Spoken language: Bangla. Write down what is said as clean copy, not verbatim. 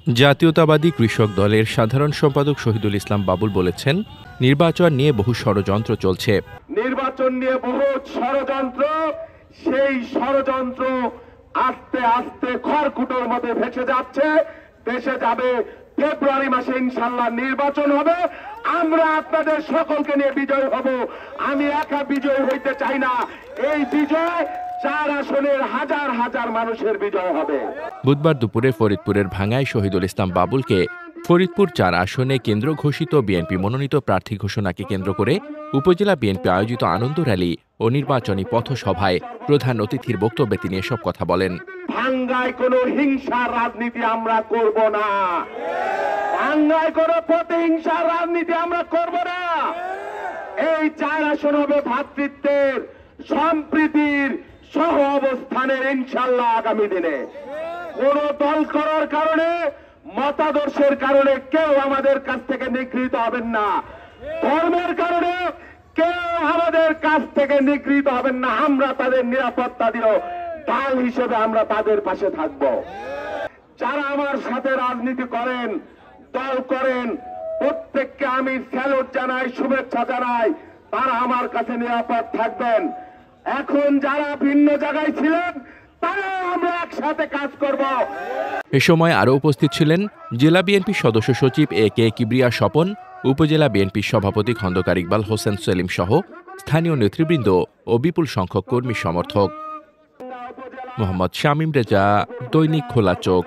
জাতীয়তাবাদী কৃষক দলের সাধারণ সম্পাদক শহীদুল ইসলাম বাবুল বলেছেন, নির্বাচন নিয়ে বহু ষড়যন্ত্র চলছে। নির্বাচন নিয়ে বহু ষড়যন্ত্র, সেই ষড়যন্ত্র আস্তে আস্তে খড়কুটোর মধ্যে ভেসে যাচ্ছে। দেশে যাবে, ফেব্রুয়ারি মাসে ইনশাল্লাহ নির্বাচন হবে। আমরা আপনাদের সকলকে নিয়ে বিজয় হব। আমি একা বিজয় হইতে চাই না। এই বিজয় 4 আসনের হাজার হাজার মানুষের বিজয় হবে। বুধবার দুপুরে ফরিদপুরের ভাঙ্গায় শহীদুল ইসলাম বাবুলকে ফরিদপুর 4 আসনে কেন্দ্র ঘোষিত বিএনপি মনোনীত প্রার্থী ঘোষণাকে কেন্দ্র করে উপজেলা বিএনপি আয়োজিত আনন্দ র্যালি ও নির্বাচনী পথসভায় প্রধান অতিথির বক্তব্যে তিনি এসব কথা বলেন। ভাঙ্গায় কোনো হিংসার রাজনীতি আমরা করব না। ভাঙ্গায় কোনো প্রতিহিংসার রাজনীতি আমরা করব না। এই 4 আসন হবে ভ্রাতৃত্বের, সম্প্রীতির, সহ অবস্থানের ইনশাল্লাহ আগামী দিনে। কোন দল করার কারণে, মতাদর্শের কারণে কেউ আমাদের কাছ থেকে নিগৃহীত হবেন না। ধর্মের কারণে কেউ আমাদের কাছ থেকে নিগৃহীত হবেন না। আমরা তাদের নিরাপত্তা দিব, ঢাল হিসেবে আমরা তাদের পাশে থাকব। যারা আমার সাথে রাজনীতি করেন, দল করেন, প্রত্যেককে আমি স্যালুট জানাই, শুভেচ্ছা জানাই। তারা আমার কাছে নিরাপদ থাকবেন। এখন যারা ভিন্ন জায়গায় ছিলেন, তারা আমরা একসাথে কাজ করব। এ সময় আরও উপস্থিত ছিলেন জেলা বিএনপি সদস্য সচিব এ.কে. কিবরিয়া স্বপন, উপজেলা বিএনপির সভাপতি খন্দকার ইকবাল হোসেন সেলিম সহ স্থানীয় নেতৃবৃন্দ ও বিপুল সংখ্যক কর্মী সমর্থক। মোহাম্মদ শামীম রেজা, দৈনিক খোলা চোখ।